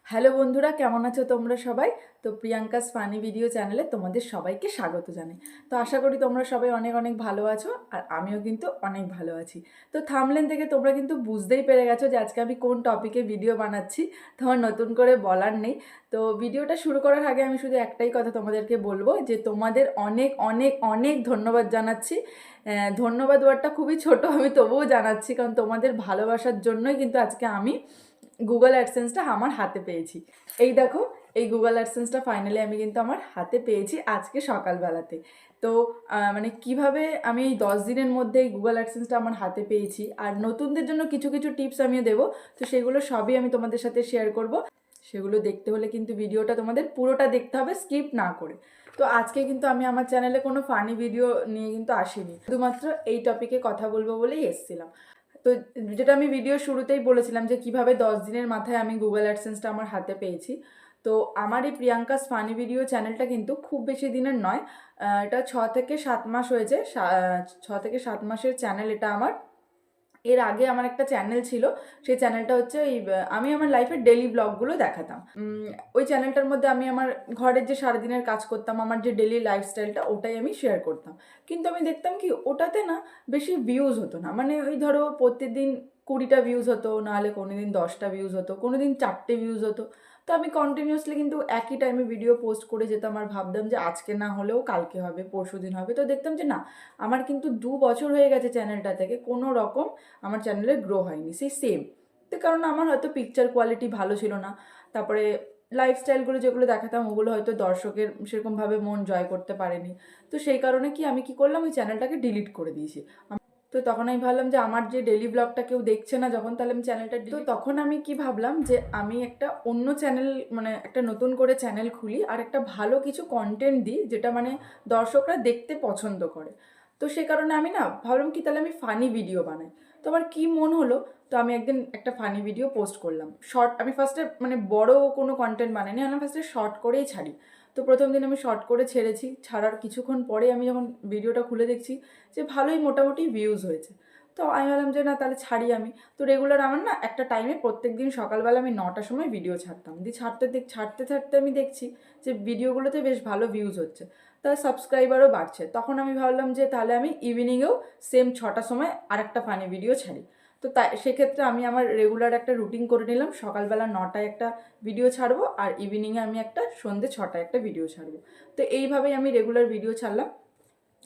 Hello বন্ধুরা, কেমন আছো তোমরা সবাই? তো প্রিয়াঙ্কাস ফানি ভিডিও চ্যানেলে তোমাদের সবাইকে স্বাগত জানাই। তো আশা করি তোমরা সবাই অনেক অনেক ভালো আছো, আর আমিও কিন্তু অনেক ভালো আছি। তো থাম্বনেল থেকে তোমরা কিন্তু বুঝতেই পেরে গেছো যে আজকে আমি কোন টপিকে ভিডিও বানাচ্ছি। তোমার নতুন করে বলার নেই। তো ভিডিওটা শুরু করার আগে আমি শুধু একটাই কথা তোমাদেরকে বলবো, যে তোমাদের অনেক অনেক অনেক ধন্যবাদ জানাচ্ছি। ধন্যবাদ ওয়ার্ডটা খুবই ছোট, আমি তবুও জানাচ্ছি, কারণ তোমাদের ভালোবাসার জন্যই কিন্তু আজকে আমি গুগল অ্যাডসেন্সটা আমার হাতে পেয়েছি। এই দেখো, এই গুগল অ্যাডসেন্সটা ফাইনালি আমি কিন্তু আমার হাতে পেয়েছি আজকে সকালবেলাতে। তো মানে কিভাবে আমি এই 10 দিনের মধ্যে এই গুগল অ্যাডসেন্সটা আমার হাতে পেয়েছি, আর নতুনদের জন্য কিছু কিছু টিপস আমিও দেবো। তো সেগুলো সবই আমি তোমাদের সাথে শেয়ার করব। সেগুলো দেখতে হলে কিন্তু ভিডিওটা তোমাদের পুরোটা দেখতে হবে, স্কিপ না করে। তো আজকে কিন্তু আমি আমার চ্যানেলে কোনো ফানি ভিডিও নিয়ে কিন্তু আসিনি, শুধুমাত্র এই টপিকে কথা বলবো বলেই এসেছিলাম। তো যেটা আমি ভিডিও শুরুতেই বলেছিলাম যে কিভাবে 10 দিনের মাথায় আমি গুগল অ্যাডসেন্সটা আমার হাতে পেয়েছি। তো আমার এই প্রিয়াঙ্কাস ফানি ভিডিও চ্যানেলটা কিন্তু খুব বেশি দিনের নয়। এটা 6 থেকে 7 মাস হয়েছে। 6 থেকে 7 মাসের চ্যানেল এটা আমার। এর আগে আমার একটা চ্যানেল ছিল, সেই চ্যানেলটা হচ্ছে আমি আমার লাইফের ডেলি ব্লগগুলো দেখাতাম। ওই চ্যানেলটার মধ্যে আমি আমার ঘরের যে সারাদিনের কাজ করতাম, আমার যে ডেলি লাইফস্টাইলটা, ওটাই আমি শেয়ার করতাম। কিন্তু আমি দেখতাম কি ওটাতে না বেশি ভিউজ হতো না, মানে ওই ধরো প্রত্যেকদিন 20টা ভিউজ হতো, নাহলে কোনো দিন 10টা ভিউজ হতো, কোনো দিন 4টে ভিউজ হতো। তো আমি কন্টিনিউয়াসলি কিন্তু একই টাইমে ভিডিও পোস্ট করে যেতাম, আর ভাবতাম যে আজকে না হলেও কালকে হবে, পরশু দিন হবে। তো দেখতাম যে না, আমার কিন্তু 2 বছর হয়ে গেছে চ্যানেলটা থেকে কোনো রকম আমার চ্যানেলে গ্রো হয়নি, সেই সেম। তো কারণ আমার হয়তো পিকচার কোয়ালিটি ভালো ছিল না, তারপরে লাইফস্টাইলগুলো যেগুলো দেখাতাম ওগুলো হয়তো দর্শকের সেরকমভাবে মন জয় করতে পারেনি। তো সেই কারণে কি আমি কি করলাম, ওই চ্যানেলটাকে ডিলিট করে দিয়েছি। তো তখন আমি ভাবলাম যে আমার যে ডেলি ব্লগটা কেউ দেখছে না যখন, তাহলে আমি চ্যানেলটা তো তখন আমি কি ভাবলাম যে আমি একটা অন্য চ্যানেল, মানে একটা নতুন করে চ্যানেল খুলি, আর একটা ভালো কিছু কন্টেন্ট দিই যেটা মানে দর্শকরা দেখতে পছন্দ করে। তো সে কারণে আমি না ভাবলাম কি তাহলে আমি ফানি ভিডিও বানাই। তো আমার কি মন হলো, তো আমি একদিন একটা ফানি ভিডিও পোস্ট করলাম শর্ট। আমি ফার্স্টে মানে বড় কোনো কন্টেন্ট বানাইনি, আমি ফার্স্টে শর্ট করেই ছাড়ি। তো প্রথম দিন আমি শর্ট করে ছেড়েছি, ছাড়ার কিছুক্ষণ পরে আমি যখন ভিডিওটা খুলে দেখছি যে ভালোই মোটামুটি ভিউজ হয়েছে। তো আমি ভাবলাম যে না তাহলে ছাড়ি আমি। তো রেগুলার আমার না একটা টাইমে প্রত্যেক দিন সকালবেলা আমি 9টার সময় ভিডিও ছাড়তাম, দিয়ে ছাড়তে ছাড়তে আমি দেখছি যে ভিডিওগুলোতে বেশ ভালো ভিউজ হচ্ছে, তার সাবস্ক্রাইবারও বাড়ছে। তখন আমি ভাবলাম যে তাহলে আমি ইভিনিংয়েও সেম 6টার সময় আরেকটা ফানি ভিডিও ছাড়ি। তো তাই সেক্ষেত্রে আমি আমার রেগুলার একটা রুটিন করে নিলাম, সকালবেলা 9টায় একটা ভিডিও ছাড়বো, আর ইভিনিংয়ে আমি একটা সন্ধ্যে 6টায় একটা ভিডিও ছাড়বো। তো এইভাবেই আমি রেগুলার ভিডিও ছাড়লাম।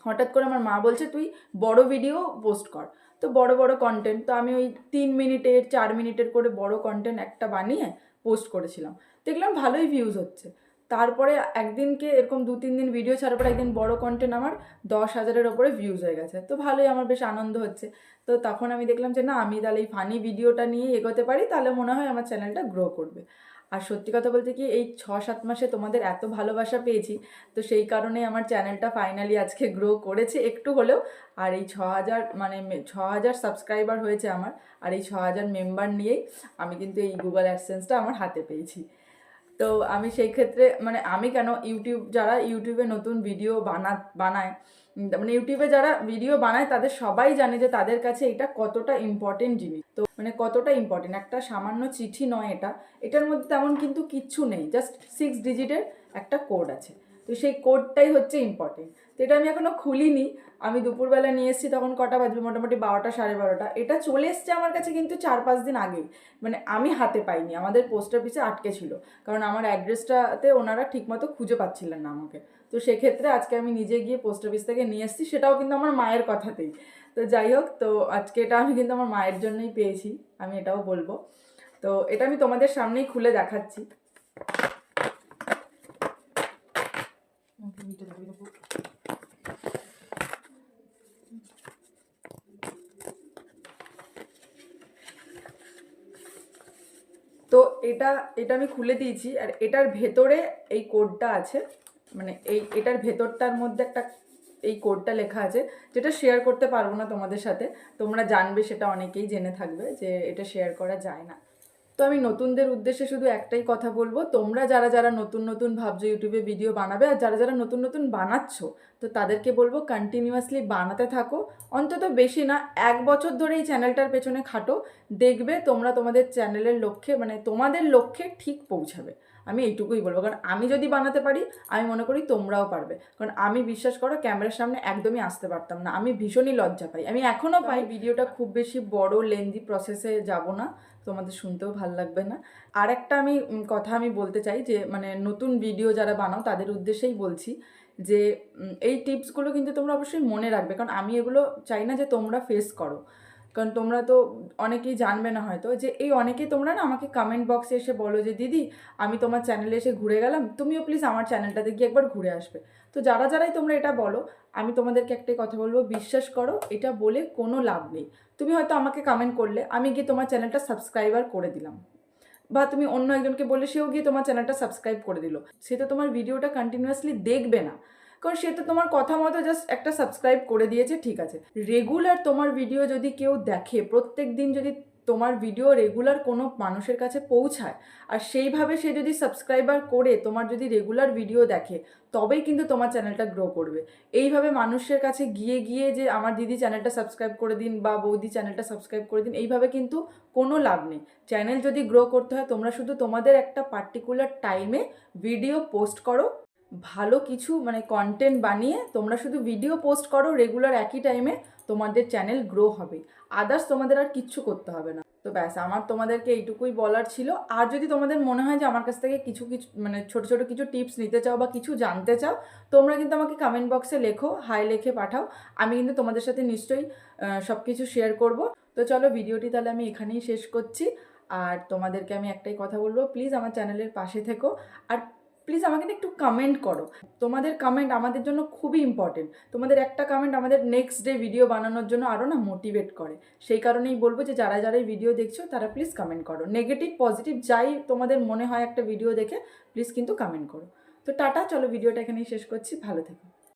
হঠাৎ করে আমার মা বলছে তুই বড় ভিডিও পোস্ট কর। তো বড় বড় কন্টেন্ট, তো আমি ওই 3 মিনিটের 4 মিনিটের করে বড় কন্টেন্ট একটা বানিয়ে পোস্ট করেছিলাম। দেখলাম ভালোই ভিউজ হচ্ছে। তারপরে একদিনকে এরকম 2-3 দিন ভিডিও ছাড়ার পর একদিন বড় কন্টেন্ট আমার 10,000-এর ওপরে ভিউজ হয়ে গেছে। তো ভালোই, আমার বেশ আনন্দ হচ্ছে। তো তখন আমি দেখলাম যে না, আমি তাহলে এই ফানি ভিডিওটা নিয়ে এগোতে পারি, তাহলে মনে হয় আমার চ্যানেলটা গ্রো করবে। আর সত্যি কথা বলতে কি, এই 6-7 মাসে তোমাদের এত ভালোবাসা পেয়েছি, তো সেই কারণে আমার চ্যানেলটা ফাইনালি আজকে গ্রো করেছে একটু হলেও। আর এই 6,000 মানে 6,000 সাবস্ক্রাইবার হয়েছে আমার, আর এই 6,000 মেম্বার নিয়েই আমি কিন্তু এই গুগল অ্যাডসেন্সটা আমার হাতে পেয়েছি। তো আমি সেই ক্ষেত্রে মানে আমি কেন, যারা ইউটিউবে নতুন ভিডিও বানায়, মানে ইউটিউবে যারা ভিডিও বানায় তাদের সবাই জানে যে তাদের কাছে এটা কতটা ইম্পর্টেন্ট জিনিস। তো মানে কতটা ইম্পর্টেন্ট, একটা সামান্য চিঠি নয় এটা, এটার মধ্যে তেমন কিন্তু কিচ্ছু নেই, জাস্ট 6 ডিজিটের একটা কোড আছে। তো সেই কোডটাই হচ্ছে ইম্পর্টেন্ট। তো এটা আমি এখনও খুলিনি, আমি দুপুরবেলা নিয়ে এসেছি, তখন কটা বাজবে, মোটামুটি 12টা 12:30। এটা চলে এসছে আমার কাছে কিন্তু 4-5 দিন আগেই, মানে আমি হাতে পাইনি, আমাদের পোস্ট অফিসে আটকে ছিল, কারণ আমার অ্যাড্রেসটাতে ওনারা ঠিকমতো খুঁজে পাচ্ছিলেন না আমাকে। তো সেক্ষেত্রে আজকে আমি নিজে গিয়ে পোস্ট অফিস থেকে নিয়ে এসেছি, সেটাও কিন্তু আমার মায়ের কথাতেই। তো যাই হোক, তো আজকে এটা আমি কিন্তু আমার মায়ের জন্যই পেয়েছি, আমি এটাও বলবো। তো এটা আমি তোমাদের সামনেই খুলে দেখাচ্ছি। তো এটা এটা আমি খুলে দিয়েছি, আর এটার ভেতরে এই কোডটা আছে, মানে এটার ভেতরটার মধ্যে একটা এই কোডটা লেখা আছে, যেটা শেয়ার করতে পারবো না তোমাদের সাথে, তোমরা জানবে, সেটা অনেকেই জেনে থাকবে যে এটা শেয়ার করা যায় না। তো আমি নতুনদের উদ্দেশ্যে শুধু একটাই কথা বলবো, তোমরা যারা যারা নতুন নতুন ভাবছো ইউটিউবে ভিডিও বানাবে, আর যারা যারা নতুন নতুন বানাচ্ছ, তো তাদেরকে বলবো কন্টিনিউয়াসলি বানাতে থাকো। অন্তত বেশি না, 1 বছর ধরে এই চ্যানেলটার পেছনে খাটো, দেখবে তোমরা তোমাদের চ্যানেলের লক্ষ্যে মানে তোমাদের লক্ষ্যে ঠিক পৌঁছাবে। আমি এইটুকুই বলবো, কারণ আমি যদি বানাতে পারি আমি মনে করি তোমরাও পারবে। কারণ আমি বিশ্বাস করো ক্যামেরার সামনে একদমই আসতে পারতাম না, আমি ভীষণই লজ্জা পাই, আমি এখনও পাই। ভিডিওটা খুব বেশি বড় লেন্দি প্রসেসে যাব না, তোমাদের শুনতেও ভালো লাগবে না। আর একটা আমি কথা আমি বলতে চাই যে মানে নতুন ভিডিও যারা বানাও তাদের উদ্দেশ্যেই বলছি যে এই টিপসগুলো কিন্তু তোমরা অবশ্যই মনে রাখবে, কারণ আমি এগুলো চাই না যে তোমরা ফেস করো। কারণ তোমরা তো অনেকেই জানবে না হয়তো যে এই অনেকেই তোমরা না আমাকে কমেন্ট বক্সে এসে বলো যে দিদি আমি তোমার চ্যানেলে এসে ঘুরে গেলাম, তুমিও প্লিজ আমার চ্যানেলটাতে গিয়ে একবার ঘুরে আসবে। তো যারা যারাই তোমরা এটা বলো, আমি তোমাদেরকে একটাই কথা বলবো, বিশ্বাস করো এটা বলে কোনো লাভ নেই। তুমি হয়তো আমাকে কমেন্ট করলে, আমি গিয়ে তোমার চ্যানেলটা সাবস্ক্রাইবার করে দিলাম, বা তুমি অন্য একজনকে বললে সেও গিয়ে তোমার চ্যানেলটা সাবস্ক্রাইব করে দিল, সে তো তোমার ভিডিওটা কন্টিনিউয়াসলি দেখবে না, কারণ সে তো তোমার কথা মতো জাস্ট একটা সাবস্ক্রাইব করে দিয়েছে, ঠিক আছে। রেগুলার তোমার ভিডিও যদি কেউ দেখে, প্রত্যেক দিন যদি তোমার ভিডিও রেগুলার কোনো মানুষের কাছে পৌঁছায়, আর সেইভাবে সে যদি সাবস্ক্রাইবার করে তোমার যদি রেগুলার ভিডিও দেখে, তবেই কিন্তু তোমার চ্যানেলটা গ্রো করবে। এইভাবে মানুষের কাছে গিয়ে গিয়ে যে আমার দিদি চ্যানেলটা সাবস্ক্রাইব করে দিন বা বৌদি চ্যানেলটা সাবস্ক্রাইব করে দিন, এইভাবে কিন্তু কোনো লাভ নেই। চ্যানেল যদি গ্রো করতে হয় তোমরা শুধু তোমাদের একটা পার্টিকুলার টাইমে ভিডিও পোস্ট করো, ভালো কিছু মানে কন্টেন্ট বানিয়ে তোমরা শুধু ভিডিও পোস্ট করো রেগুলার একই টাইমে, তোমাদের চ্যানেল গ্রো হবে। আদার্স তোমাদের আর কিচ্ছু করতে হবে না। তো ব্যাস, আমার তোমাদেরকে এইটুকুই বলার ছিল। আর যদি তোমাদের মনে হয় যে আমার কাছ থেকে কিছু কিছু মানে ছোটো ছোটো কিছু টিপস নিতে চাও বা কিছু জানতে চাও, তোমরা কিন্তু আমাকে কমেন্ট বক্সে লেখো, হাই লিখে পাঠাও, আমি কিন্তু তোমাদের সাথে নিশ্চয়ই সব কিছু শেয়ার করব। তো চলো ভিডিওটি তাহলে আমি এখানেই শেষ করছি। আর তোমাদেরকে আমি একটাই কথা বলবো, প্লিজ আমার চ্যানেলের পাশে থেকো, আর প্লিজ আমাকে একটু কমেন্ট করো। তোমাদের কমেন্ট আমাদের জন্য খুবই ইম্পর্টেন্ট। তোমাদের একটা কমেন্ট আমাদের নেক্সট ডে ভিডিও বানানোর জন্য আরও না মোটিভেট করে। সেই কারণেই বলবো যে যারা যারাই ভিডিও দেখছো তারা প্লিজ কমেন্ট করো, নেগেটিভ পজিটিভ যাই তোমাদের মনে হয় একটা ভিডিও দেখে, প্লিজ কিন্তু কমেন্ট করো। তো টাটা, চলো ভিডিওটা এখানেই শেষ করছি, ভালো থেকো।